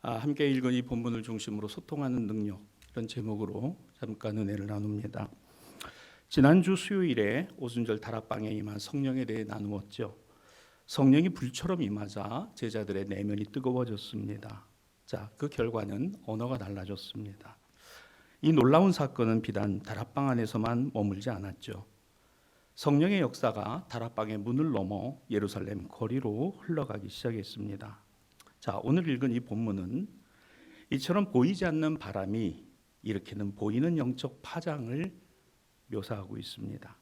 함께 읽은 이 본문을 중심으로 소통하는 능력, 이런 제목으로 잠깐 은혜를 나눕니다. 지난주 수요일에 오순절 다락방에 임한 성령에 대해 나누었죠. 성령이 불처럼 임하자 제자들의 내면이 뜨거워졌습니다. 그 결과는 언어가 달라졌습니다. 이 놀라운 사건은 비단 다락방 안에서만 머물지 않았죠. 성령의 역사가 다락방의 문을 넘어 예루살렘 거리로 흘러가기 시작했습니다. 오늘 읽은 이 본문은 이처럼 보이지 않는 바람이 일으키는 보이는 영적 파장을 묘사하고 있습니다.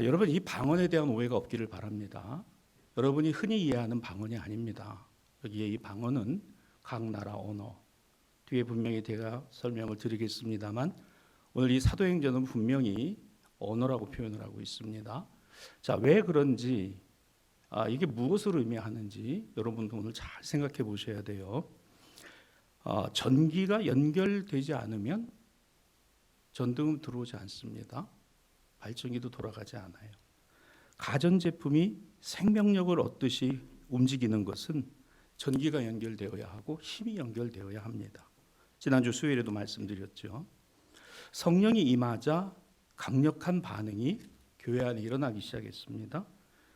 여러분, 이 방언에 대한 오해가 없기를 바랍니다. 여러분이 흔히 이해하는 방언이 아닙니다. 여기에 이 방언은 각 나라 언어, 뒤에 분명히 제가 설명을 드리겠습니다만 오늘 이 사도행전은 분명히 언어라고 표현을 하고 있습니다. 왜 그런지, 이게 무엇을 의미하는지 여러분도 오늘 잘 생각해 보셔야 돼요. 전기가 연결되지 않으면 전등은 들어오지 않습니다. 발전기도 돌아가지 않아요. 가전제품이 생명력을 얻듯이 움직이는 것은 전기가 연결되어야 하고 힘이 연결되어야 합니다. 지난주 수요일에도 말씀드렸죠. 성령이 임하자 강력한 반응이 교회 안에 일어나기 시작했습니다.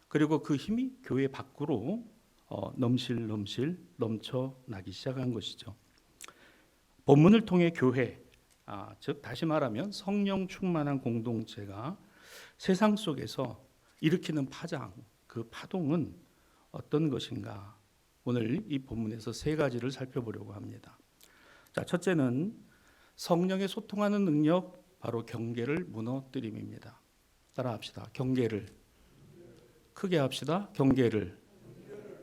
그리고 그 힘이 교회 밖으로 넘실넘실 넘쳐나기 시작한 것이죠. 본문을 통해 교회, 즉 다시 말하면 성령 충만한 공동체가 세상 속에서 일으키는 파장, 그 파동은 어떤 것인가? 오늘 이 본문에서 세 가지를 살펴보려고 합니다. 첫째는 성령의 소통하는 능력, 바로 경계를 무너뜨림입니다. 따라합시다. 경계를, 크게 합시다. 경계를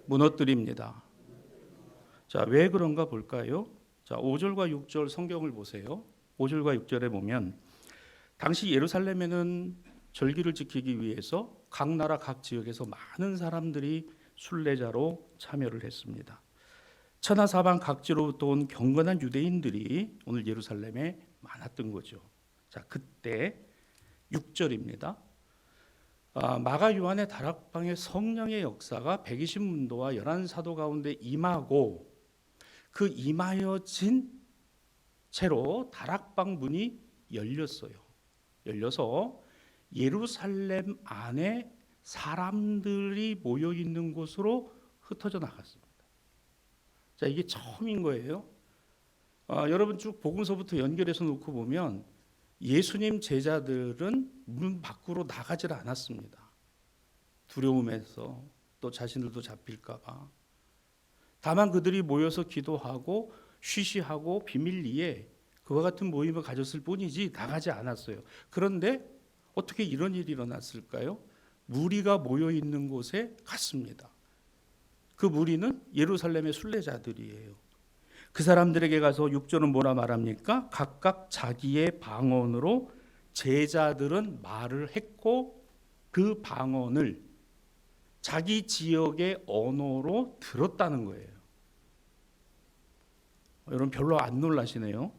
무너뜨립니다. 왜 그런가 볼까요? 5절과 6절 성경을 보세요. 5절과 6절에 보면 당시 예루살렘에는 절기를 지키기 위해서 각 나라 각 지역에서 많은 사람들이 순례자로 참여를 했습니다. 천하사방 각지로부터 온 경건한 유대인들이 오늘 예루살렘에 많았던 거죠. 그때 6절입니다. 마가 요한의 다락방의 성령의 역사가 120문도와 11사도 가운데 임하고 그 임하여진 채로 다락방 문이 열렸어요. 열려서 예루살렘 안에 사람들이 모여 있는 곳으로 흩어져 나갔습니다. 이게 처음인 거예요. 여러분 쭉 복음서부터 연결해서 놓고 보면 예수님 제자들은 문 밖으로 나가질 않았습니다. 두려움에서, 또 자신들도 잡힐까 봐. 다만 그들이 모여서 기도하고 쉬쉬하고 비밀리에 그와 같은 모임을 가졌을 뿐이지 나가지 않았어요. 그런데 어떻게 이런 일이 일어났을까요? 무리가 모여 있는 곳에 갔습니다. 그 무리는 예루살렘의 순례자들이에요. 그 사람들에게 가서 6절은 뭐라 말합니까? 각각 자기의 방언으로 제자들은 말을 했고 그 방언을 자기 지역의 언어로 들었다는 거예요. 여러분 별로 안 놀라시네요.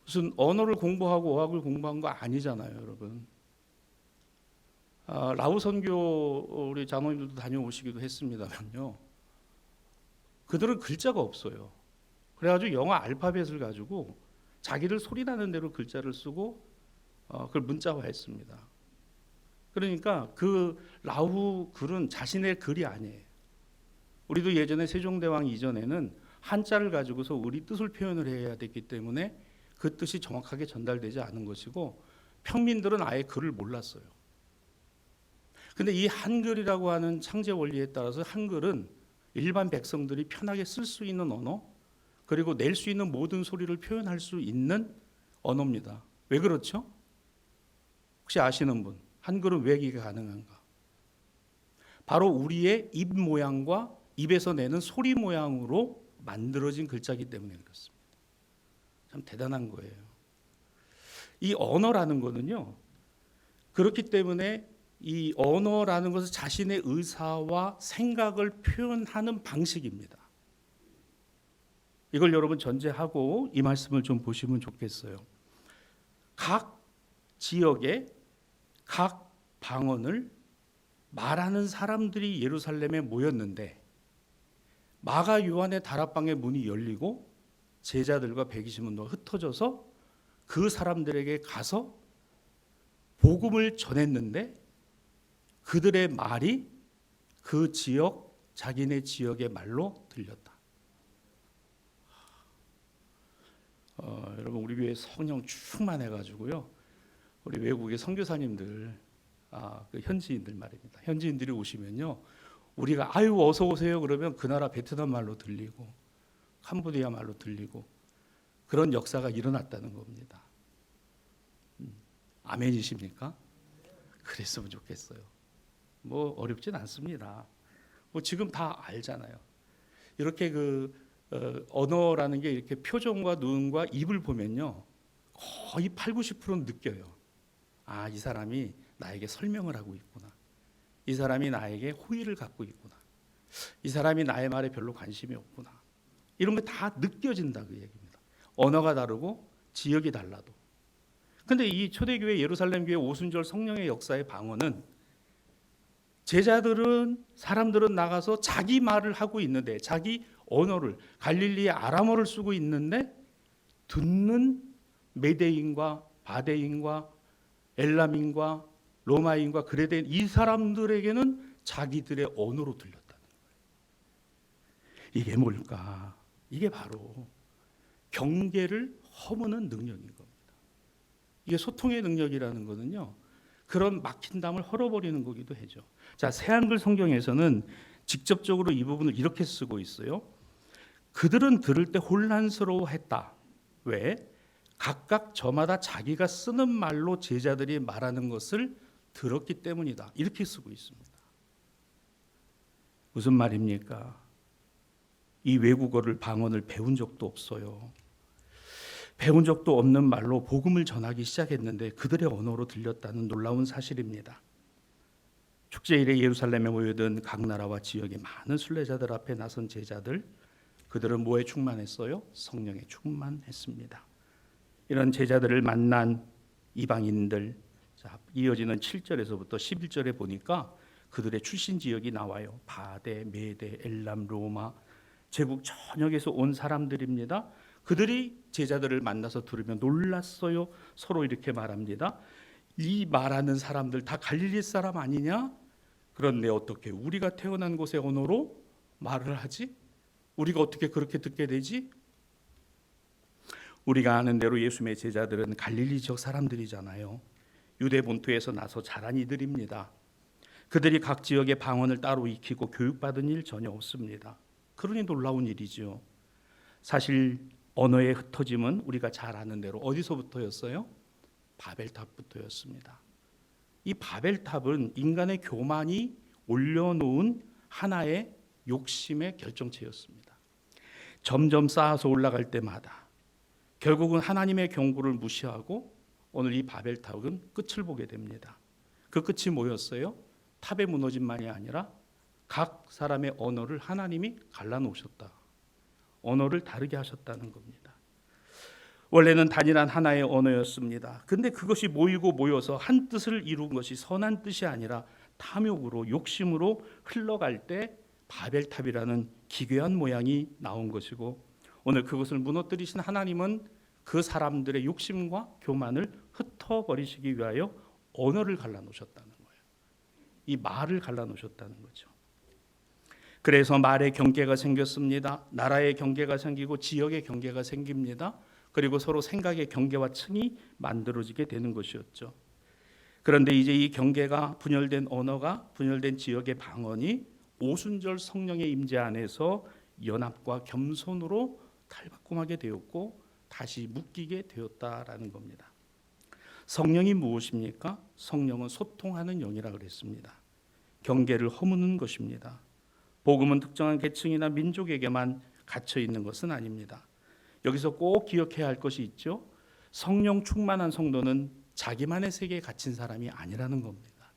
무슨 언어를 공부하고 어학을 공부한 거 아니잖아요, 여러분. 라오 선교 우리 장로님들도 다녀오시기도 했습니다만요. 그들은 글자가 없어요. 그래가지고 영어 알파벳을 가지고 자기들 소리 나는 대로 글자를 쓰고 그걸 문자화했습니다. 그러니까 그 라오 글은 자신의 글이 아니에요. 우리도 예전에 세종대왕 이전에는 한자를 가지고서 우리 뜻을 표현을 해야 됐기 때문에 그 뜻이 정확하게 전달되지 않은 것이고 평민들은 아예 글을 몰랐어요. 근데 이 한글이라고 하는 창제 원리에 따라서 한글은 일반 백성들이 편하게 쓸 수 있는 언어, 그리고 낼 수 있는 모든 소리를 표현할 수 있는 언어입니다. 왜 그렇죠? 혹시 아시는 분? 한글은 왜 이게 가능한가? 바로 우리의 입 모양과 입에서 내는 소리 모양으로 만들어진 글자이기 때문에 그렇습니다. 참 대단한 거예요. 이 언어라는 거는요, 그렇기 때문에 이 언어라는 것은 자신의 의사와 생각을 표현하는 방식입니다. 이걸 여러분 전제하고 이 말씀을 좀 보시면 좋겠어요. 각 지역의 각 방언을 말하는 사람들이 예루살렘에 모였는데 마가 요한의 다락방의 문이 열리고 제자들과 120명 흩어져서 그 사람들에게 가서 복음을 전했는데 그들의 말이 그 지역, 자기네 지역의 말로 들렸다. 여러분, 우리 교회 성령 충만해가지고요, 우리 외국의 선교사님들, 그 현지인들 말입니다. 현지인들이 오시면요, 우리가 아유 어서 오세요 그러면 그 나라 베트남 말로 들리고 캄보디아 말로 들리고 그런 역사가 일어났다는 겁니다. 아멘이십니까? 그랬으면 좋겠어요. 뭐 어렵진 않습니다. 뭐 지금 다 알잖아요. 이렇게 언어라는 게 이렇게 표정과 눈과 입을 보면요, 거의 8, 90%는 느껴요. 아, 이 사람이 나에게 설명을 하고 있구나. 이 사람이 나에게 호의를 갖고 있구나. 이 사람이 나의 말에 별로 관심이 없구나. 이런 게 다 느껴진다 그 얘기입니다. 언어가 다르고 지역이 달라도. 근데 이 초대교회 예루살렘 교회 오순절 성령의 역사의 방언은 제자들은, 사람들은 나가서 자기 말을 하고 있는데, 자기 언어를, 갈릴리의 아람어를 쓰고 있는데 듣는 메대인과 바데인과 엘람인과 로마인과 그레데인, 이 사람들에게는 자기들의 언어로 들렸다는 거예요. 이게 뭘까? 이게 바로 경계를 허무는 능력인 겁니다. 이게 소통의 능력이라는 거는요, 그런 막힌 담을 헐어버리는 거기도 하죠. 자, 새한글 성경에서는 직접적으로 이 부분을 이렇게 쓰고 있어요. 그들은 들을 때 혼란스러워했다. 왜? 각각 저마다 자기가 쓰는 말로 제자들이 말하는 것을 들었기 때문이다. 이렇게 쓰고 있습니다. 무슨 말입니까? 이 외국어를, 방언을 배운 적도 없어요. 배운 적도 없는 말로 복음을 전하기 시작했는데 그들의 언어로 들렸다는 놀라운 사실입니다. 축제일에 예루살렘에 모여든 각 나라와 지역의 많은 순례자들 앞에 나선 제자들, 그들은 뭐에 충만했어요? 성령에 충만했습니다. 이런 제자들을 만난 이방인들, 자, 이어지는 7절에서부터 11절에 보니까 그들의 출신 지역이 나와요. 바데, 메데, 엘람, 로마, 제국 전역에서 온 사람들입니다. 그들이 제자들을 만나서 들으면 놀랐어요. 서로 이렇게 말합니다. 이 말하는 사람들 다 갈릴리 사람 아니냐? 그런데 어떻게 우리가 태어난 곳의 언어로 말을 하지? 우리가 어떻게 그렇게 듣게 되지? 우리가 아는 대로 예수님의 제자들은 갈릴리 지역 사람들이잖아요. 유대 본토에서 나서 자란 이들입니다. 그들이 각 지역의 방언을 따로 익히고 교육받은 일 전혀 없습니다. 그러니 놀라운 일이죠. 사실 언어의 흩어짐은 우리가 잘 아는 대로 어디서부터였어요? 바벨탑부터였습니다. 이 바벨탑은 인간의 교만이 올려놓은 하나의 욕심의 결정체였습니다. 점점 쌓아서 올라갈 때마다 결국은 하나님의 경고를 무시하고 오늘 이 바벨탑은 끝을 보게 됩니다. 그 끝이 뭐였어요? 탑의 무너짐만이 아니라 각 사람의 언어를 하나님이 갈라놓으셨다. 언어를 다르게 하셨다는 겁니다. 원래는 단일한 하나의 언어였습니다. 근데 그것이 모이고 모여서 한 뜻을 이룬 것이 선한 뜻이 아니라 탐욕으로, 욕심으로 흘러갈 때 바벨탑이라는 기괴한 모양이 나온 것이고, 오늘 그것을 무너뜨리신 하나님은 그 사람들의 욕심과 교만을 흩어버리시기 위하여 언어를 갈라놓으셨다는 거예요. 이 말을 갈라놓으셨다는 거죠. 그래서 말의 경계가 생겼습니다. 나라의 경계가 생기고 지역의 경계가 생깁니다. 그리고 서로 생각의 경계와 층이 만들어지게 되는 것이었죠. 그런데 이제 이 경계가 분열된 언어가, 분열된 지역의 방언이 오순절 성령의 임재 안에서 연합과 겸손으로 탈바꿈하게 되었고 다시 묶이게 되었다라는 겁니다. 성령이 무엇입니까? 성령은 소통하는 영이라 그랬습니다. 경계를 허무는 것입니다. 복음은 특정한 계층이나 민족에게만 갇혀 있는 것은 아닙니다. 여기서 꼭 기억해야 할 것이 있죠. 성령 충만한 성도는 자기만의 세계에 갇힌 사람이 아니라는 겁니다.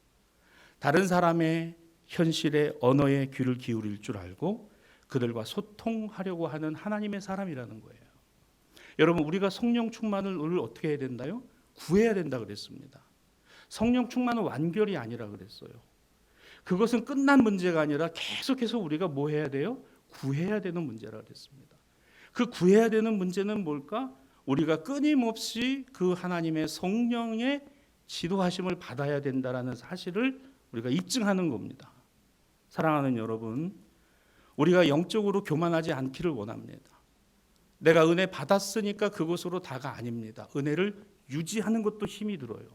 다른 사람의 현실의 언어에 귀를 기울일 줄 알고 그들과 소통하려고 하는 하나님의 사람이라는 거예요. 여러분, 우리가 성령 충만을 어떻게 해야 된다요? 구해야 된다 그랬습니다. 성령 충만은 완결이 아니라 그랬어요. 그것은 끝난 문제가 아니라 계속해서 우리가 뭐 해야 돼요? 구해야 되는 문제라 그랬습니다. 그 구해야 되는 문제는 뭘까? 우리가 끊임없이 그 하나님의 성령의 지도하심을 받아야 된다라는 사실을 우리가 입증하는 겁니다. 사랑하는 여러분, 우리가 영적으로 교만하지 않기를 원합니다. 내가 은혜 받았으니까 그것으로 다가 아닙니다. 은혜를 유지하는 것도 힘이 들어요.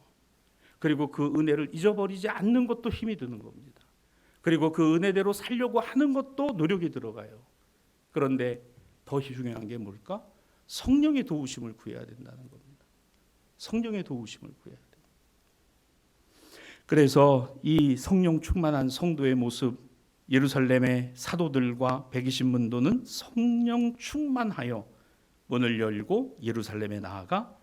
그리고 그 은혜를 잊어버리지 않는 것도 힘이 드는 겁니다. 그리고 그 은혜대로 살려고 하는 것도 노력이 들어가요. 그런데 더 중요한 게 뭘까? 성령의 도우심을 구해야 된다는 겁니다. 성령의 도우심을 구해야 돼요. 그래서 이 성령 충만한 성도의 모습, 예루살렘의 사도들과 120문도는 성령 충만하여 문을 열고 예루살렘에 나아가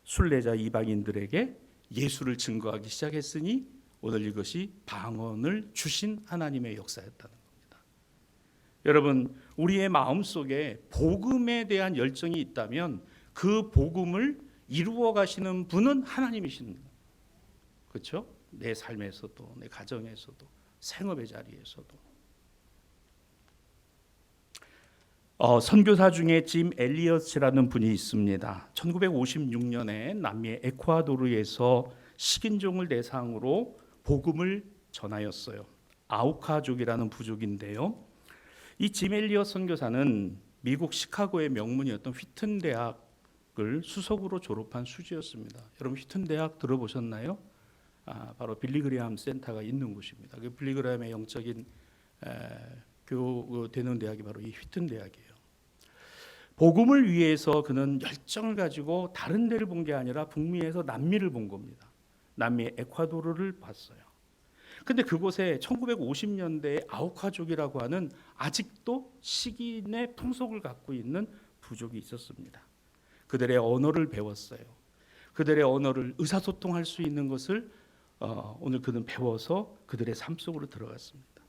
순례자 이방인들에게 예수를 증거하기 시작했으니 오늘 이것이 방언을 주신 하나님의 역사였다는 겁니다. 여러분, 우리의 마음속에 복음에 대한 열정이 있다면 그 복음을 이루어 가시는 분은 하나님이신 거예요. 그렇죠? 내 삶에서도, 내 가정에서도, 생업의 자리에서도. 선교사 중에 짐 엘리엇이라는 분이 있습니다. 1956년에 남미의 에콰도르에서 식인종을 대상으로 복음을 전하였어요. 아우카족이라는 부족인데요. 이 짐 엘리엇 선교사는 미국 시카고의 명문이었던 휘튼 대학을 수석으로 졸업한 수지였습니다. 여러분 휘튼 대학 들어보셨나요? 바로 빌리그레함 센터가 있는 곳입니다. 그 빌리그레함의 영적인 교되는 대학이 바로 이 휘튼 대학이에요. 복음을 위해서 그는 열정을 가지고 다른 데를 본 게 아니라 북미에서 남미를 본 겁니다. 남미의 에콰도르를 봤어요. 근데 그곳에 1950년대에 아우카족이라고 하는 아직도 식인의 풍속을 갖고 있는 부족이 있었습니다. 그들의 언어를 배웠어요. 그들의 언어를 의사소통할 수 있는 것을 오늘 그는 배워서 그들의 삶 속으로 들어갔습니다.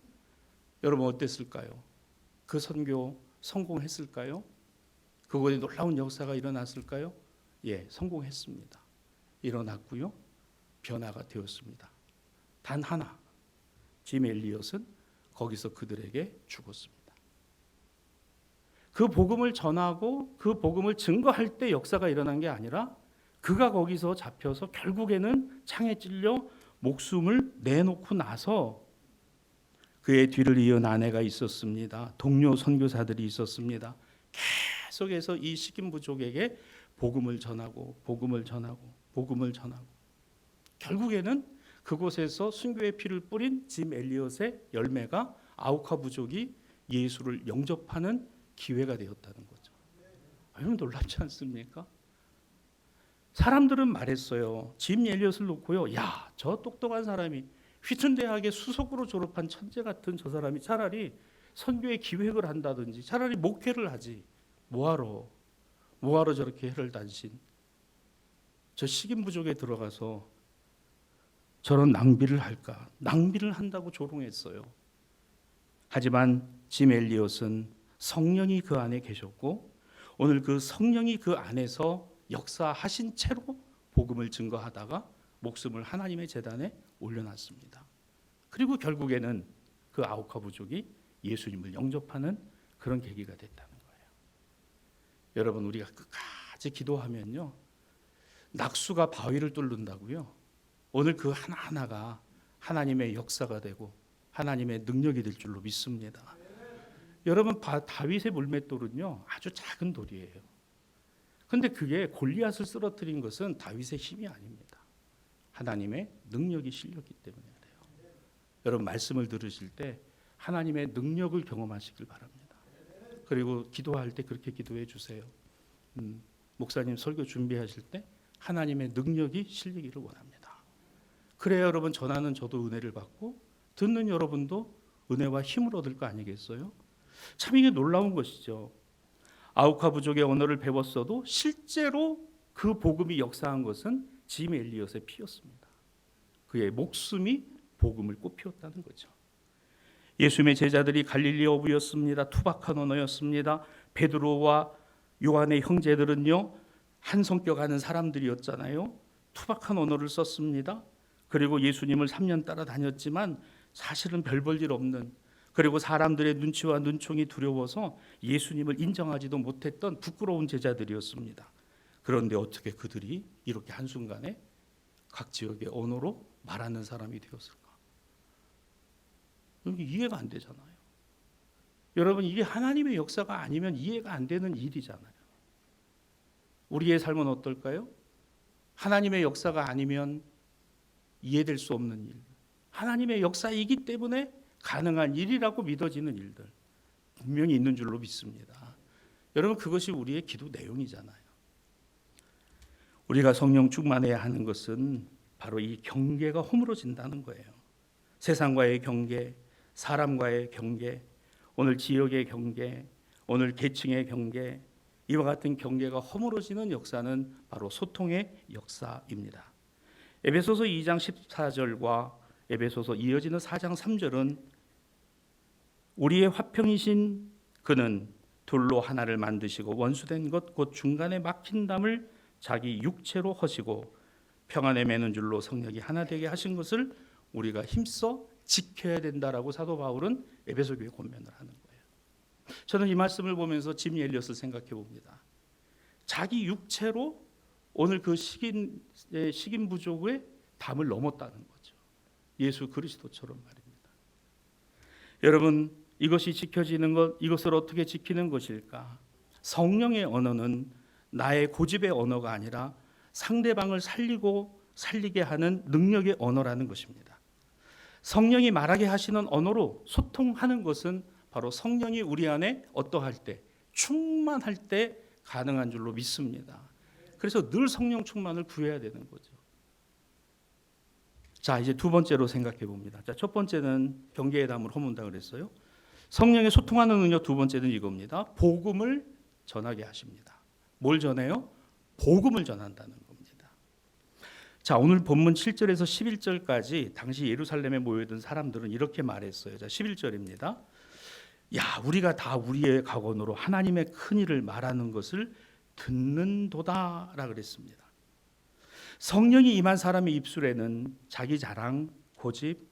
여러분 어땠을까요? 그 선교 성공했을까요? 그곳에 놀라운 역사가 일어났을까요? 예, 성공했습니다. 일어났고요. 변화가 되었습니다. 단 하나, 짐 엘리엇은 거기서 그들에게 죽었습니다. 그 복음을 전하고 그 복음을 증거할 때 역사가 일어난 게 아니라 그가 거기서 잡혀서 결국에는 창에 찔려 목숨을 내놓고 나서 그의 뒤를 이은 아내가 있었습니다. 동료 선교사들이 있었습니다. 계속해서 이 식인 부족에게 복음을 전하고 결국에는 그곳에서 순교의 피를 뿌린 짐 엘리엇의 열매가 아우카 부족이 예수를 영접하는 기회가 되었다는 거죠. 여러분 놀랍지 않습니까? 사람들은 말했어요. 짐 엘리엇을 놓고요. 야, 저 똑똑한 사람이 휘튼 대학의 수석으로 졸업한 천재 같은 저 사람이 차라리 선교의 기획을 한다든지 차라리 목회를 하지. 뭐하러 저렇게 해를 단신. 저 식인 부족에 들어가서 저런 낭비를 할까? 낭비를 한다고 조롱했어요. 하지만 짐 엘리엇은 성령이 그 안에 계셨고 오늘 그 성령이 그 안에서 역사하신 채로 복음을 증거하다가 목숨을 하나님의 제단에 올려놨습니다. 그리고 결국에는 그 아우카 부족이 예수님을 영접하는 그런 계기가 됐다는 거예요. 여러분 우리가 끝까지 기도하면요. 낙수가 바위를 뚫는다고요. 오늘 그 하나하나가 하나님의 역사가 되고 하나님의 능력이 될 줄로 믿습니다. 여러분 다윗의 물맷돌은요 아주 작은 돌이에요. 근데 그게 골리앗을 쓰러뜨린 것은 다윗의 힘이 아닙니다. 하나님의 능력이 실렸기 때문에 그래요. 여러분 말씀을 들으실 때 하나님의 능력을 경험하시길 바랍니다. 그리고 기도할 때 그렇게 기도해 주세요. 목사님 설교 준비하실 때 하나님의 능력이 실리기를 원합니다. 그래야 여러분 전하는 저도 은혜를 받고 듣는 여러분도 은혜와 힘을 얻을 거 아니겠어요? 참 이게 놀라운 것이죠. 아우카 부족의 언어를 배웠어도 실제로 그 복음이 역사한 것은 짐 엘리엇의 피였습니다. 그의 목숨이 복음을 꽃피웠다는 거죠. 예수님의 제자들이 갈릴리 어부였습니다. 투박한 언어였습니다. 베드로와 요한의 형제들은요 한 성격 하는 사람들이었잖아요. 투박한 언어를 썼습니다. 그리고 예수님을 3년 따라다녔지만 사실은 별 볼 일 없는 그리고 사람들의 눈치와 눈총이 두려워서 예수님을 인정하지도 못했던 부끄러운 제자들이었습니다. 그런데 어떻게 그들이 이렇게 한순간에 각 지역의 언어로 말하는 사람이 되었을까? 여기 이해가 안 되잖아요. 여러분, 이게 하나님의 역사가 아니면 이해가 안 되는 일이잖아요. 우리의 삶은 어떨까요? 하나님의 역사가 아니면 이해될 수 없는 일, 하나님의 역사이기 때문에 가능한 일이라고 믿어지는 일들 분명히 있는 줄로 믿습니다. 여러분, 그것이 우리의 기도 내용이잖아요. 우리가 성령 충만해야 하는 것은 바로 이 경계가 허물어진다는 거예요. 세상과의 경계, 사람과의 경계, 오늘 지역의 경계, 오늘 계층의 경계, 이와 같은 경계가 허물어지는 역사는 바로 소통의 역사입니다. 에베소서 2장 14절과 에베소서 이어지는 4장 3절은 우리의 화평이신 그는 둘로 하나를 만드시고 원수된 것 곧 중간에 막힌 담을 자기 육체로 허시고 평안에 매는 줄로 성령이 하나 되게 하신 것을 우리가 힘써 지켜야 된다라고 사도 바울은 에베소 교회에 권면을 하는 거예요. 저는 이 말씀을 보면서 짐 엘리엇을 생각해 봅니다. 자기 육체로 오늘 그 식인 부족의 담을 넘었다는 거죠. 예수 그리스도처럼 말입니다. 여러분, 이것이 지켜지는 것, 이것을 어떻게 지키는 것일까? 성령의 언어는 나의 고집의 언어가 아니라 상대방을 살리게 하는 능력의 언어라는 것입니다. 성령이 말하게 하시는 언어로 소통하는 것은 바로 성령이 우리 안에 어떠할 때, 충만할 때 가능한 줄로 믿습니다. 그래서 늘 성령 충만을 구해야 되는 거죠. 자, 이제 두 번째로 생각해 봅니다. 자, 첫 번째는 경계의 담을 허문다 그랬어요. 성령의 소통하는 능력 두 번째는 이겁니다. 복음을 전하게 하십니다. 뭘 전해요? 복음을 전한다는 겁니다. 자, 오늘 본문 7절에서 11절까지 당시 예루살렘에 모여든 사람들은 이렇게 말했어요. 자, 11절입니다. 야, 우리가 다 우리의 각언으로 하나님의 큰 일을 말하는 것을 듣는도다라 그랬습니다. 성령이 임한 사람의 입술에는 자기 자랑, 고집,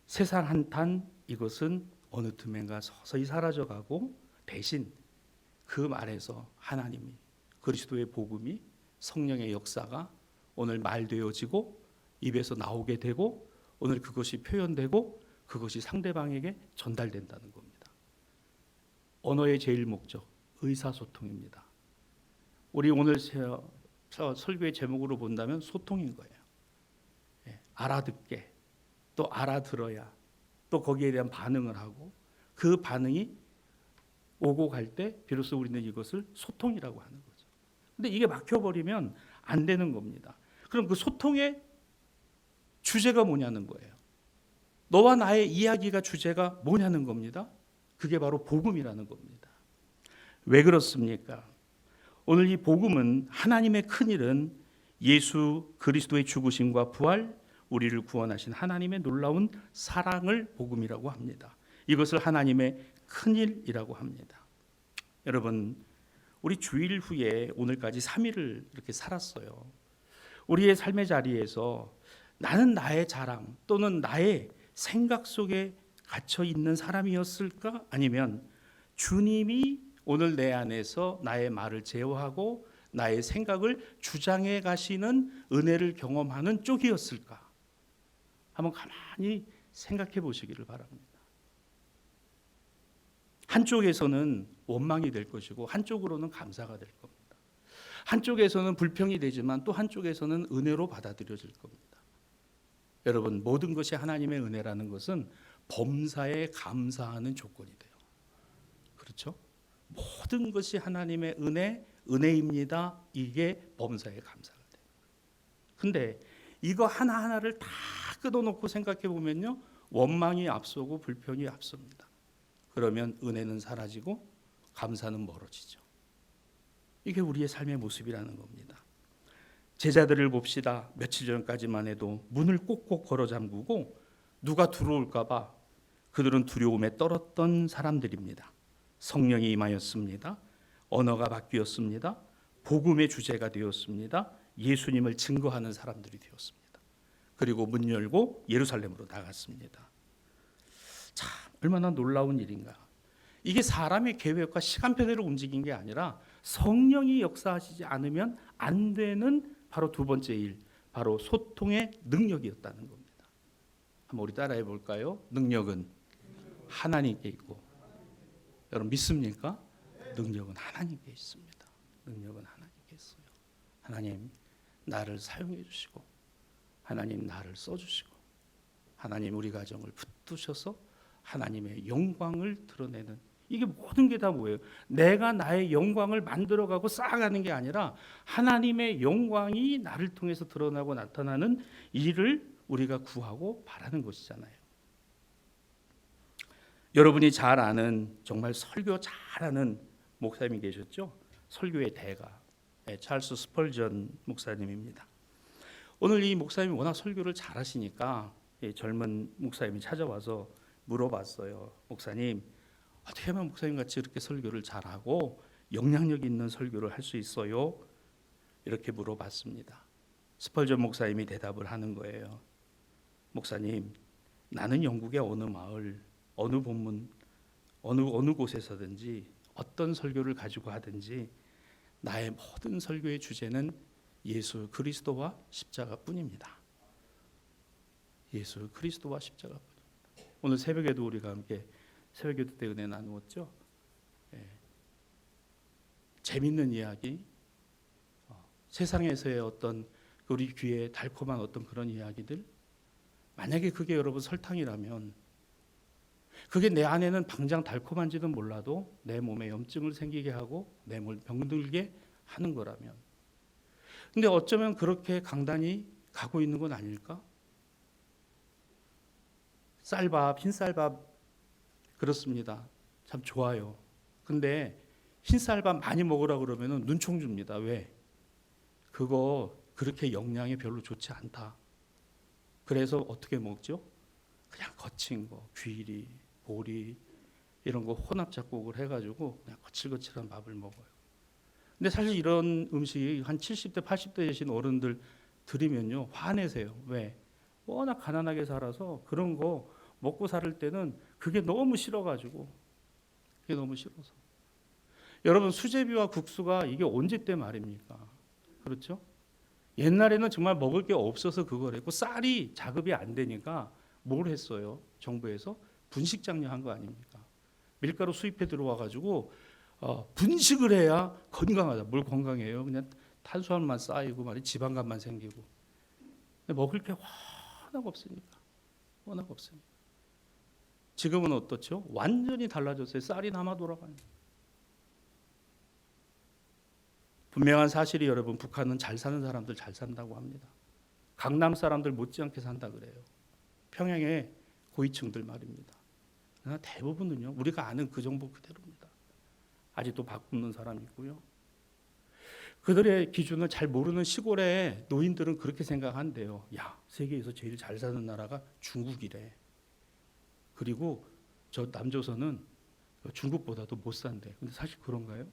세상 한탄, 이것은 어느 틈엔가 서서히 사라져가고 대신 그 말에서 하나님이, 그리스도의 복음이, 성령의 역사가 오늘 말되어지고 입에서 나오게 되고 오늘 그것이 표현되고 그것이 상대방에게 전달된다는 겁니다. 언어의 제일 목적, 의사소통입니다. 우리 오늘 설교의 제목으로 본다면 소통인 거예요. 알아듣게, 또 알아들어야 또 거기에 대한 반응을 하고 그 반응이 오고 갈 때 비로소 우리는 이것을 소통이라고 하는 거죠. 근데 이게 막혀버리면 안 되는 겁니다. 그럼 그 소통의 주제가 뭐냐는 거예요. 너와 나의 이야기가 주제가 뭐냐는 겁니다. 그게 바로 복음이라는 겁니다. 왜 그렇습니까? 오늘 이 복음은 하나님의 큰일은 예수 그리스도의 죽으심과 부활, 우리를 구원하신 하나님의 놀라운 사랑을 복음이라고 합니다. 이것을 하나님의 큰일이라고 합니다. 여러분, 우리 주일 후에 오늘까지 3일을 이렇게 살았어요. 우리의 삶의 자리에서 나는 나의 자랑 또는 나의 생각 속에 갇혀 있는 사람이었을까? 아니면 주님이 오늘 내 안에서 나의 말을 제어하고 나의 생각을 주장해 가시는 은혜를 경험하는 쪽이었을까? 한번 가만히 생각해 보시기를 바랍니다. 한쪽에서는 원망이 될 것이고 한쪽으로는 감사가 될 겁니다. 한쪽에서는 불평이 되지만 또 한쪽에서는 은혜로 받아들여질 겁니다. 여러분, 모든 것이 하나님의 은혜라는 것은 범사에 감사하는 조건이 돼요. 그렇죠? 모든 것이 하나님의 은혜입니다. 이게 범사에 감사가 돼요. 근데 이거 하나하나를 다 끊어놓고 생각해 보면요, 원망이 앞서고 불평이 앞섭니다. 그러면 은혜는 사라지고 감사는 멀어지죠. 이게 우리의 삶의 모습이라는 겁니다. 제자들을 봅시다. 며칠 전까지만 해도 문을 꼭꼭 걸어 잠그고 누가 들어올까 봐 그들은 두려움에 떨었던 사람들입니다. 성령이 임하였습니다. 언어가 바뀌었습니다. 복음의 주제가 되었습니다. 예수님을 증거하는 사람들이 되었습니다. 그리고 문 열고 예루살렘으로 나갔습니다. 참 얼마나 놀라운 일인가. 이게 사람의 계획과 시간표대로 움직인 게 아니라 성령이 역사하시지 않으면 안 되는 바로 두 번째 일, 바로 소통의 능력이었다는 겁니다. 한번 우리 따라해 볼까요? 능력은 하나님께 있고, 여러분 믿습니까? 능력은 하나님께 있습니다. 능력은 하나님께 있어요. 하나님 나를 사용해 주시고, 하나님 나를 써 주시고, 하나님 우리 가정을 붙드셔서 하나님의 영광을 드러내는, 이게 모든 게 다 뭐예요? 내가 나의 영광을 만들어가고 쌓아가는 게 아니라 하나님의 영광이 나를 통해서 드러나고 나타나는 일을 우리가 구하고 바라는 것이잖아요. 여러분이 잘 아는, 정말 설교 잘하는 목사님이 계셨죠? 설교의 대가, 찰스 스펄전 목사님입니다. 오늘 이 목사님이 워낙 설교를 잘하시니까 젊은 목사님이 찾아와서 물어봤어요. 목사님, 어떻게 하면 목사님 같이 이렇게 설교를 잘하고 영향력 있는 설교를 할 수 있어요? 이렇게 물어봤습니다. 스펄전 목사님이 대답을 하는 거예요. 목사님, 나는 영국의 어느 마을, 어느 본문, 어느 곳에서든지 어떤 설교를 가지고 하든지 나의 모든 설교의 주제는 예수 그리스도와 십자가뿐입니다. 예수 그리스도와 십자가뿐입니다. 오늘 새벽에도 우리가 함께 새벽기도 때 은혜 나누었죠. 재밌는 이야기, 세상에서의 어떤 우리 귀에 달콤한 어떤 그런 이야기들, 만약에 그게 여러분 설탕이라면, 그게 내 안에는 당장 달콤한지는 몰라도 내 몸에 염증을 생기게 하고 내 몸을 병들게 하는 거라면, 근데 어쩌면 그렇게 강단이 가고 있는 건 아닐까? 쌀밥, 흰쌀밥, 그렇습니다. 참 좋아요. 근데 흰쌀밥 많이 먹으라고 그러면 눈총 줍니다. 왜? 그거 그렇게 영양이 별로 좋지 않다. 그래서 어떻게 먹죠? 그냥 거친 거, 귀리, 보리 이런 거 혼합 작곡을 해가지고 그냥 거칠거칠한 밥을 먹어요. 근데 사실 이런 음식이 한 70대, 80대 되신 어른들 드리면요 화내세요. 왜? 워낙 가난하게 살아서 그런 거 먹고 살 때는 그게 너무 싫어가지고, 그게 너무 싫어서. 여러분 수제비와 국수가 이게 언제 때 말입니까? 그렇죠? 옛날에는 정말 먹을 게 없어서 그걸 했고, 쌀이 자급이 안 되니까 뭘 했어요? 정부에서 분식장려한 거 아닙니까? 밀가루 수입해 들어와가지고 분식을 해야 건강하다. 뭘 건강해요? 그냥 탄수화물만 쌓이고 말이 지방간만 생기고. 근데 먹을 게 워낙 없으니까. 워낙 없으니까. 지금은 어떻죠? 완전히 달라졌어요. 쌀이 남아 돌아가요. 분명한 사실이 여러분, 북한은 잘 사는 사람들 잘 산다고 합니다. 강남 사람들 못지않게 산다 그래요. 평양의 고위층들 말입니다. 그러나 대부분은요, 우리가 아는 그 정보 그대로입니다. 아직도 밥 굶는 사람이 있고요. 그들의 기준을 잘 모르는 시골의 노인들은 그렇게 생각한대요. 야, 세계에서 제일 잘 사는 나라가 중국이래. 그리고 저 남조선은 중국보다도 못 산대. 근데 사실 그런가요?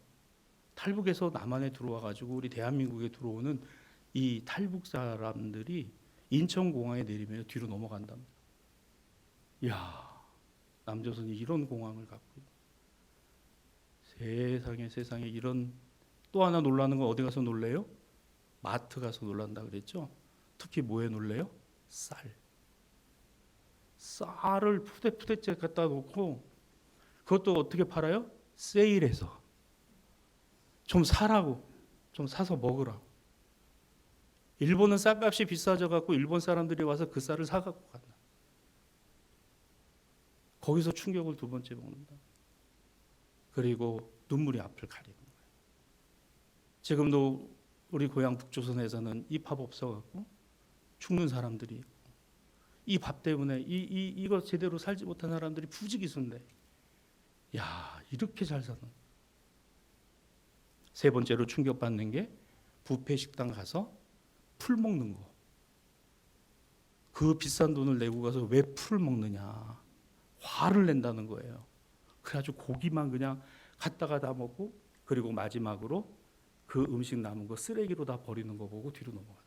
탈북에서 남한에 들어와 가지고 우리 대한민국에 들어오는 이 탈북 사람들이 인천공항에 내리면 뒤로 넘어간답니다. 야, 남조선이 이런 공항을 갖고, 세상에 이런. 또 하나 놀라는 건 어디 가서 놀래요? 마트 가서 놀란다 그랬죠. 특히 뭐에 놀래요? 쌀을 푸대푸대째 갖다 놓고, 그것도 어떻게 팔아요? 세일해서. 좀 사라고, 좀 사서 먹으라고. 일본은 쌀값이 비싸져 갖고 일본 사람들이 와서 그 쌀을 사 갖고 간다. 거기서 충격을 두 번째 먹는다. 그리고 눈물이 앞을 가리는 거예요. 지금도 우리 고향 북조선에서는 이 밥 없어갖고 죽는 사람들이 있고, 이 밥 때문에 이거 제대로 살지 못한 사람들이 부지기수인데, 야, 이렇게 잘 사는. 세 번째로 충격받는 게 뷔페 식당 가서 풀 먹는 거. 그 비싼 돈을 내고 가서 왜 풀을 먹느냐, 화를 낸다는 거예요. 그래가지고 고기만 그냥 갖다가 다 먹고, 그리고 마지막으로 그 음식 남은 거 쓰레기로 다 버리는 거 보고 뒤로 넘어간다.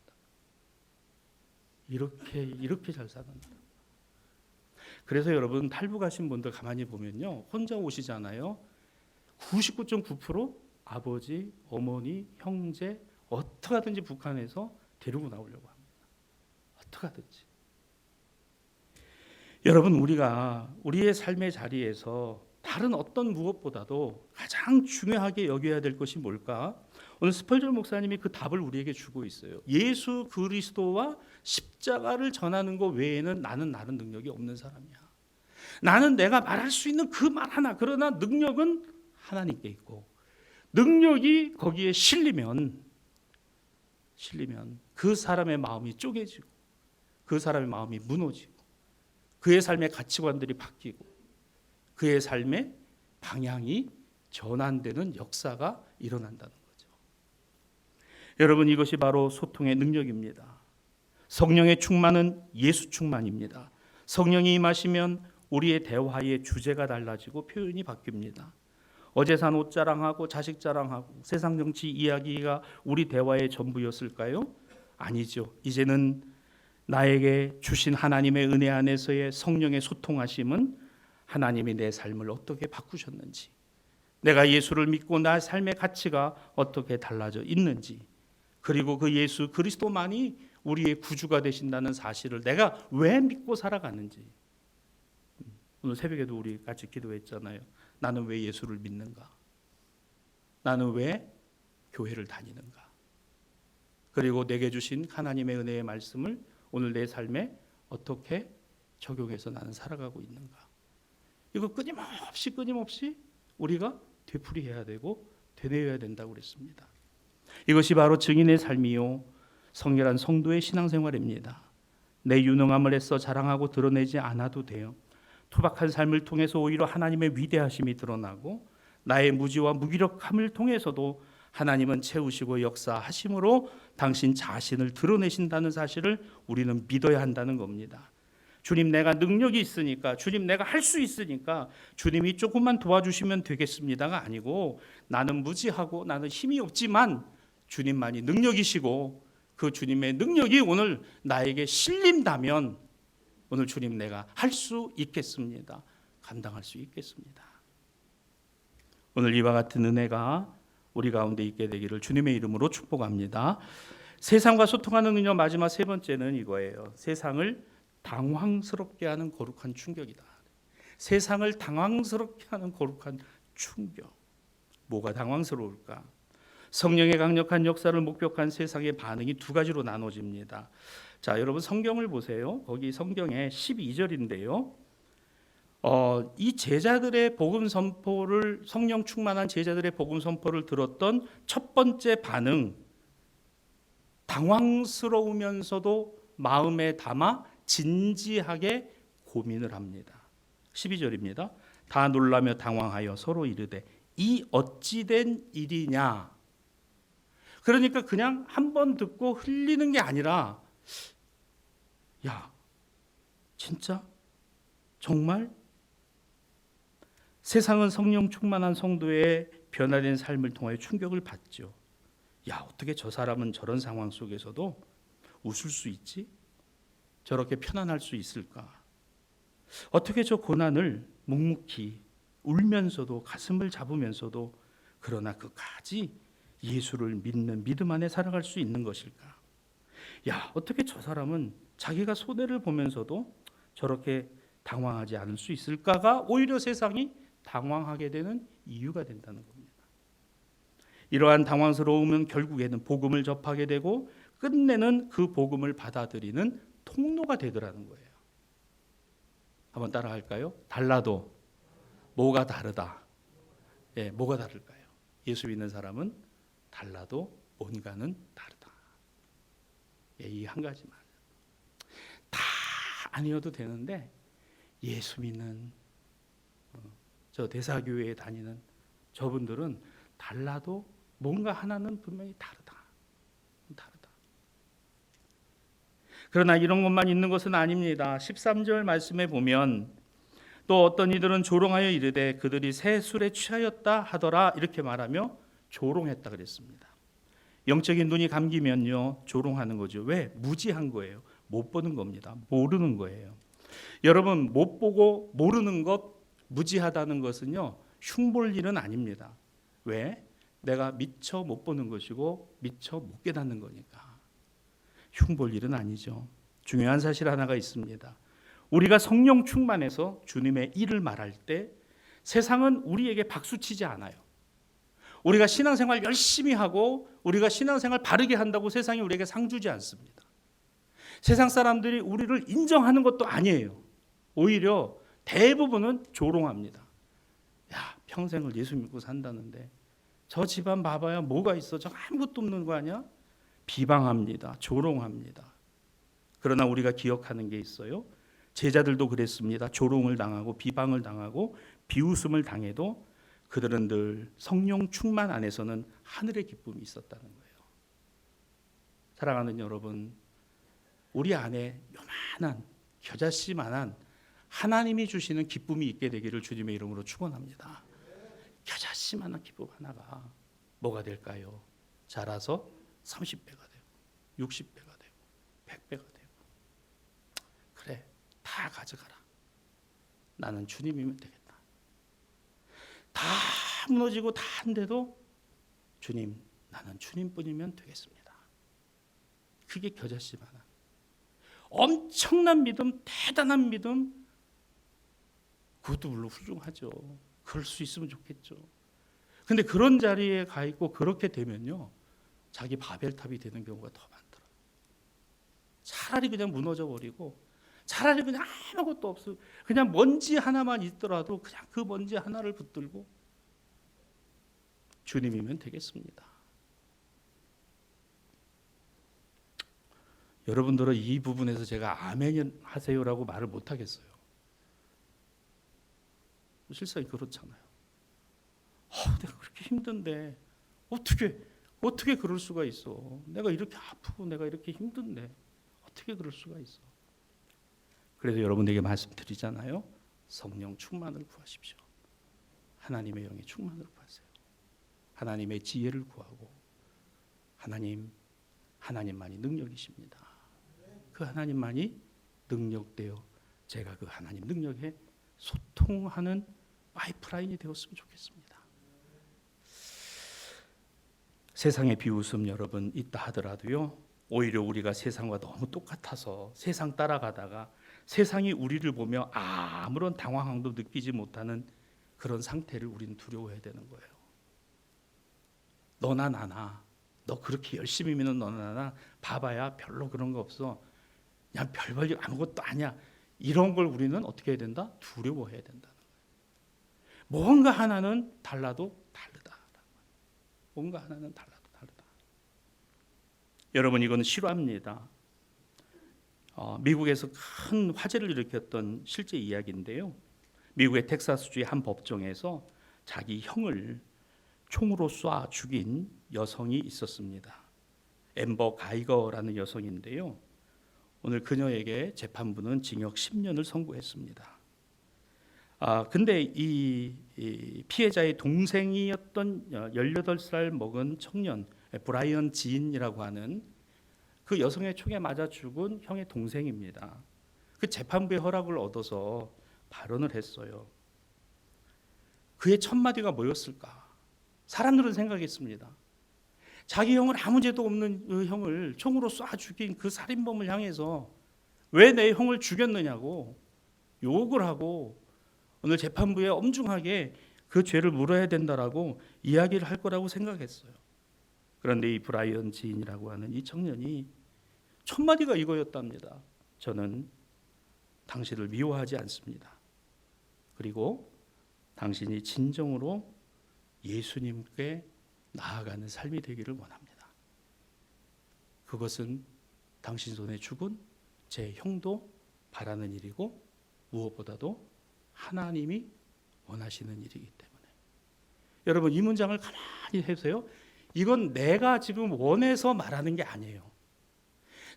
이렇게 잘 사는 나라. 그래서 여러분 탈북하신 분들 가만히 보면요, 혼자 오시잖아요. 99.9% 아버지, 어머니, 형제 어떻게 하든지 북한에서 데리고 나오려고 합니다. 어떻게 하든지. 여러분, 우리가 우리의 삶의 자리에서 다른 어떤 무엇보다도 가장 중요하게 여겨야 될 것이 뭘까? 오늘 스펄전 목사님이 그 답을 우리에게 주고 있어요. 예수 그리스도와 십자가를 전하는 것 외에는 나는 능력이 없는 사람이야. 나는 내가 말할 수 있는 그 말 하나, 그러나 능력은 하나님께 있고, 능력이 거기에 실리면 그 사람의 마음이 쪼개지고 그 사람의 마음이 무너지고 그의 삶의 가치관들이 바뀌고 그의 삶의 방향이 전환되는 역사가 일어난다는 거죠. 여러분, 이것이 바로 소통의 능력입니다. 성령의 충만은 예수 충만입니다. 성령이 임하시면 우리의 대화의 주제가 달라지고 표현이 바뀝니다. 어제 산 옷 자랑하고 자식 자랑하고 세상 정치 이야기가 우리 대화의 전부였을까요? 아니죠. 이제는 나에게 주신 하나님의 은혜 안에서의 성령의 소통하심은 하나님이 내 삶을 어떻게 바꾸셨는지, 내가 예수를 믿고 나 삶의 가치가 어떻게 달라져 있는지, 그리고 그 예수 그리스도만이 우리의 구주가 되신다는 사실을 내가 왜 믿고 살아가는지. 오늘 새벽에도 우리 같이 기도했잖아요. 나는 왜 예수를 믿는가? 나는 왜 교회를 다니는가? 그리고 내게 주신 하나님의 은혜의 말씀을 오늘 내 삶에 어떻게 적용해서 나는 살아가고 있는가? 이거 끊임없이 우리가 되풀이해야 되고 되뇌어야 된다고 그랬습니다. 이것이 바로 증인의 삶이요 성결한 성도의 신앙생활입니다. 내 유능함을 애써 자랑하고 드러내지 않아도 돼요. 투박한 삶을 통해서 오히려 하나님의 위대하심이 드러나고 나의 무지와 무기력함을 통해서도 하나님은 채우시고 역사하심으로 당신 자신을 드러내신다는 사실을 우리는 믿어야 한다는 겁니다. 주님, 내가 능력이 있으니까, 주님, 내가 할 수 있으니까 주님이 조금만 도와주시면 되겠습니다가 아니고, 나는 무지하고 나는 힘이 없지만 주님만이 능력이시고 그 주님의 능력이 오늘 나에게 실린다면 오늘 주님, 내가 할 수 있겠습니다. 감당할 수 있겠습니다. 오늘 이와 같은 은혜가 우리 가운데 있게 되기를 주님의 이름으로 축복합니다. 세상과 소통하는 능력, 마지막 세 번째는 이거예요. 세상을 당황스럽게 하는 거룩한 충격이다. 세상을 당황스럽게 하는 거룩한 충격. 뭐가 당황스러울까? 성령의 강력한 역사를 목격한 세상의 반응이 두 가지로 나눠집니다. 자, 여러분 성경을 보세요. 거기 성경에 12절인데요. 이 제자들의 복음 선포를, 성령 충만한 제자들의 복음 선포를 들었던 첫 번째 반응, 당황스러우면서도 마음에 담아 진지하게 고민을 합니다. 12절입니다. 다 놀라며 당황하여 서로 이르되 이 어찌된 일이냐. 그러니까 그냥 한 번 듣고 흘리는 게 아니라, 야, 진짜? 정말? 세상은 성령 충만한 성도의 변화된 삶을 통해 충격을 받죠. 야, 어떻게 저 사람은 저런 상황 속에서도 웃을 수 있지? 저렇게 편안할 수 있을까? 어떻게 저 고난을 묵묵히 울면서도 가슴을 잡으면서도 그러나 끝까지 예수를 믿는 믿음 안에 살아갈 수 있는 것일까? 야, 어떻게 저 사람은 자기가 손해를 보면서도 저렇게 당황하지 않을 수 있을까가 오히려 세상이 당황하게 되는 이유가 된다는 겁니다. 이러한 당황스러움은 결국에는 복음을 접하게 되고 끝내는 그 복음을 받아들이는 통로가 되더라는 거예요. 한번 따라할까요? 달라도 뭐가 다르다. 예, 뭐가 다를까요? 예수 믿는 사람은 달라도 뭔가는 다르다. 예, 이 한 가지만. 다 아니어도 되는데 예수 믿는 저 대사교회에 다니는 저분들은 달라도 뭔가 하나는 분명히 다르다. 그러나 이런 것만 있는 것은 아닙니다. 13절 말씀에 보면 또 어떤 이들은 조롱하여 이르되 그들이 새 술에 취하였다 하더라 이렇게 말하며 조롱했다 그랬습니다. 영적인 눈이 감기면요 조롱하는 거죠. 왜? 무지한 거예요. 못 보는 겁니다. 모르는 거예요. 여러분, 못 보고 모르는 것, 무지하다는 것은요, 흉볼 일은 아닙니다. 왜? 내가 미처 못 보는 것이고 미처 못 깨닫는 거니까. 흉볼 일은 아니죠. 중요한 사실 하나가 있습니다. 우리가 성령 충만해서 주님의 일을 말할 때 세상은 우리에게 박수치지 않아요. 우리가 신앙생활 열심히 하고 우리가 신앙생활 바르게 한다고 세상이 우리에게 상 주지 않습니다. 세상 사람들이 우리를 인정하는 것도 아니에요. 오히려 대부분은 조롱합니다. 야, 평생을 예수 믿고 산다는데 저 집안 봐봐야 뭐가 있어? 저 아무것도 없는 거 아니야? 비방합니다. 조롱합니다. 그러나 우리가 기억하는 게 있어요. 제자들도 그랬습니다. 조롱을 당하고 비방을 당하고 비웃음을 당해도 그들은 늘 성령 충만 안에서는 하늘의 기쁨이 있었다는 거예요. 사랑하는 여러분, 우리 안에 요만한 겨자씨만한 하나님이 주시는 기쁨이 있게 되기를 주님의 이름으로 축원합니다. 겨자씨만한 기쁨 하나가 뭐가 될까요? 자라서 30배가 되고 60배가 되고 100배가 되고. 그래, 다 가져가라. 나는 주님이면 되겠다. 다 무너지고 다 한데도 주님, 나는 주님뿐이면 되겠습니다. 그게 겨자씨만한 엄청난 믿음, 대단한 믿음, 그것도 물론 훌륭하죠. 그럴 수 있으면 좋겠죠. 근데 그런 자리에 가 있고 그렇게 되면요, 자기 바벨탑이 되는 경우가 더 많더라고요. 차라리 그냥 무너져 버리고, 차라리 그냥 아무것도 없어, 그냥 먼지 하나만 있더라도 그냥 그 먼지 하나를 붙들고 주님이면 되겠습니다. 여러분들은 이 부분에서 제가 아멘 하세요라고 말을 못 하겠어요. 실상이 그렇잖아요. 내가 그렇게 힘든데 어떻게 그럴 수가 있어? 내가 이렇게 아프고 내가 이렇게 힘든데 어떻게 그럴 수가 있어? 그래서 여러분에게 말씀드리잖아요. 성령 충만을 구하십시오. 하나님의 영의 충만을 구하세요. 하나님의 지혜를 구하고, 하나님만이 능력이십니다. 그 하나님만이 능력되어 제가 그 하나님 능력에 소통하는 파이프라인이 되었으면 좋겠습니다. 세상의 비웃음 여러분 있다 하더라도요, 오히려 우리가 세상과 너무 똑같아서 세상 따라가다가 세상이 우리를 보며 아무런 당황함도 느끼지 못하는 그런 상태를 우리는 두려워해야 되는 거예요. 너나 나나, 너 그렇게 열심히 믿는 너나 나나 봐봐야 별로 그런 거 없어, 그냥 별 볼 일 아무것도 아니야, 이런 걸 우리는 어떻게 해야 된다? 두려워해야 된다는 거예요. 뭔가 하나는 달라도 다르다. 뭔가 하나는 달라도 다르다. 여러분, 이거는 실화입니다. 미국에서 큰 화제를 일으켰던 실제 이야기인데요. 미국의 텍사스주의 한 법정에서 자기 형을 총으로 쏴 죽인 여성이 있었습니다. 앰버 가이거라는 여성인데요. 오늘 그녀에게 재판부는 징역 10년을 선고했습니다. 근데 이 피해자의 동생이었던 18살 먹은 청년 브라이언 지인이라고 하는 그 여성의 총에 맞아 죽은 형의 동생입니다. 그 재판부의 허락을 얻어서 발언을 했어요. 그의 첫 마디가 뭐였을까? 사람들은 생각했습니다. 자기 형을 아무 죄도 없는 그 형을 총으로 쏴 죽인 그 살인범을 향해서 왜 내 형을 죽였느냐고 욕을 하고 오늘 재판부에 엄중하게 그 죄를 물어야 된다라고 이야기를 할 거라고 생각했어요. 그런데 이 브라이언 지인이라고 하는 이 청년이 첫 마디가 이거였답니다. 저는 당신을 미워하지 않습니다. 그리고 당신이 진정으로 예수님께 나아가는 삶이 되기를 원합니다. 그것은 당신 손에 죽은 제 형도 바라는 일이고 무엇보다도 하나님이 원하시는 일이기 때문에. 여러분, 이 문장을 가만히 해보세요. 이건 내가 지금 원해서 말하는 게 아니에요.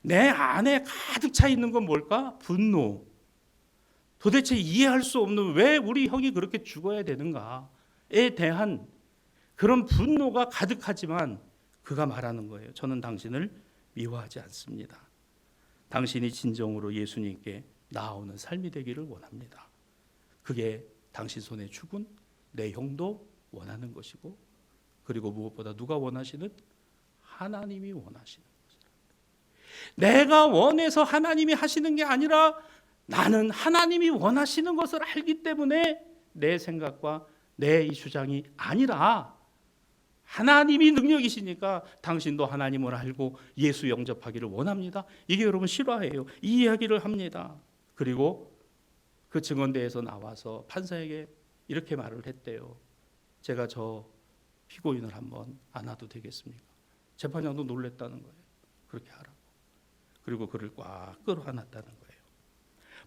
내 안에 가득 차 있는 건 뭘까? 분노. 도대체 이해할 수 없는 왜 우리 형이 그렇게 죽어야 되는가에 대한 그런 분노가 가득하지만 그가 말하는 거예요. 저는 당신을 미워하지 않습니다. 당신이 진정으로 예수님께 나아오는 삶이 되기를 원합니다. 그게 당신 손에 죽은 내 형도 원하는 것이고, 그리고 무엇보다 누가 원하시는? 하나님이 원하시는 것이다. 내가 원해서 하나님이 하시는 게 아니라 나는 하나님이 원하시는 것을 알기 때문에 내 생각과 내 이 주장이 아니라 하나님이 능력이시니까 당신도 하나님을 알고 예수 영접하기를 원합니다. 이게 여러분 실화예요. 이 이야기를 합니다. 그리고 그 증언대에서 나와서 판사에게 이렇게 말을 했대요. 제가 저 피고인을 한번 안아도 되겠습니까? 재판장도 놀랬다는 거예요. 그렇게 하라고. 그리고 그를 꽉 끌어안았다는 거예요.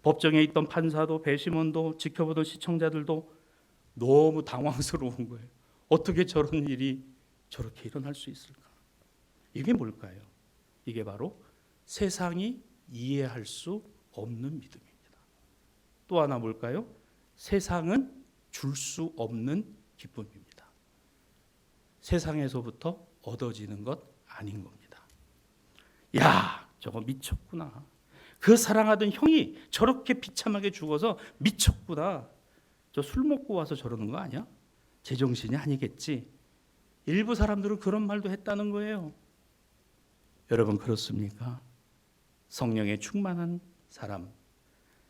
법정에 있던 판사도 배심원도 지켜보던 시청자들도 너무 당황스러운 거예요. 어떻게 저런 일이 저렇게 일어날 수 있을까? 이게 뭘까요? 이게 바로 세상이 이해할 수 없는 믿음입니다. 또 하나 뭘까요? 세상은 줄 수 없는 기쁨입니다. 세상에서부터 얻어지는 것 아닌 겁니다. 야, 저거 미쳤구나. 그 사랑하던 형이 저렇게 비참하게 죽어서 미쳤구나. 저 술 먹고 와서 저러는 거 아니야? 제정신이 아니겠지. 일부 사람들은 그런 말도 했다는 거예요. 여러분 그렇습니까? 성령에 충만한 사람,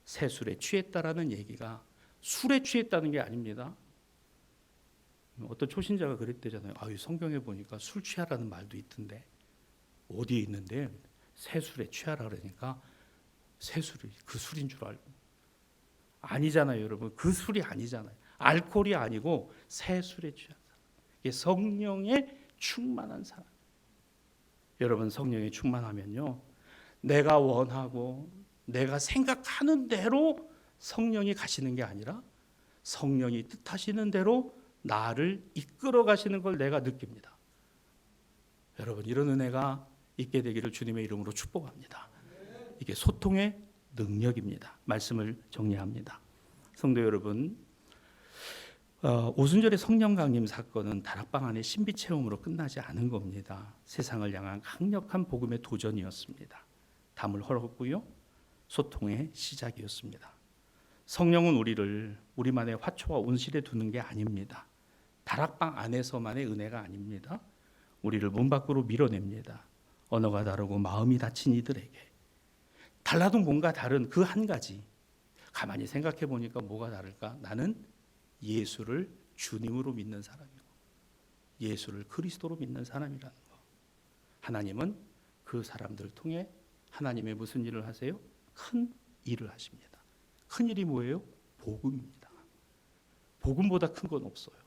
새술에 취했다라는 얘기가 술에 취했다는 게 아닙니다. 어떤 초신자가 그랬대잖아요. 성경에 보니까 술 취하라는 말도 있던데 어디에 있는데 새술에 취하라 그러니까 새술이 그 술인 줄 알고. 아니잖아요, 여러분. 그 술이 아니잖아요. 알코올이 아니고 새술에 취한 사람. 이게 성령에 충만한 사람. 여러분 성령에 충만하면요, 내가 원하고 내가 생각하는 대로 성령이 가시는 게 아니라 성령이 뜻하시는 대로 나를 이끌어 가시는 걸 내가 느낍니다. 여러분 이런 은혜가 있게 되기를 주님의 이름으로 축복합니다. 이게 소통의 능력입니다. 말씀을 정리합니다. 성도 여러분, 오순절의 성령 강림 사건은 다락방 안의 신비 체험으로 끝나지 않은 겁니다. 세상을 향한 강력한 복음의 도전이었습니다. 담을 헐었고요, 소통의 시작이었습니다. 성령은 우리를 우리만의 화초와 온실에 두는 게 아닙니다. 다락방 안에서만의 은혜가 아닙니다. 우리를 문 밖으로 밀어냅니다. 언어가 다르고 마음이 다친 이들에게 달라도 뭔가 다른 그 한 가지, 가만히 생각해 보니까 뭐가 다를까? 나는 예수를 주님으로 믿는 사람이고 예수를 그리스도로 믿는 사람이라는 거. 하나님은 그 사람들을 통해 하나님의 무슨 일을 하세요? 큰 일을 하십니다. 큰 일이 뭐예요? 복음입니다. 복음보다 큰 건 없어요.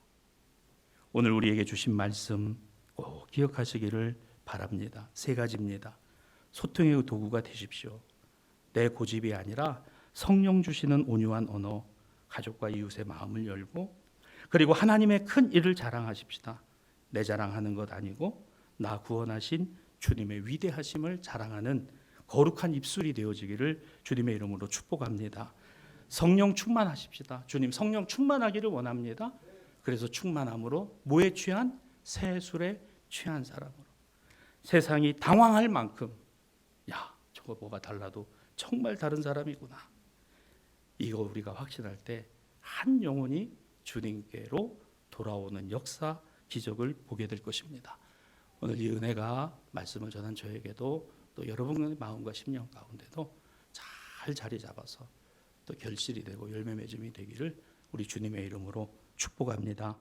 오늘 우리에게 주신 말씀 꼭 기억하시기를 바랍니다. 세 가지입니다. 소통의 도구가 되십시오. 내 고집이 아니라 성령 주시는 온유한 언어, 가족과 이웃의 마음을 열고, 그리고 하나님의 큰 일을 자랑하십시다. 내 자랑하는 것 아니고 나 구원하신 주님의 위대하심을 자랑하는 거룩한 입술이 되어지기를 주님의 이름으로 축복합니다. 성령 충만하십시다. 주님 성령 충만하기를 원합니다. 그래서 충만함으로 뭐에 취한? 새술에 취한 사람으로. 세상이 당황할 만큼 야, 저거 뭐가 달라도 정말 다른 사람이구나. 이거 우리가 확신할 때 한 영혼이 주님께로 돌아오는 역사, 기적을 보게 될 것입니다. 오늘 이 은혜가 말씀을 전한 저에게도 또 여러분의 마음과 심령 가운데도 잘 자리 잡아서 또 결실이 되고 열매 맺음이 되기를 우리 주님의 이름으로 축복합니다.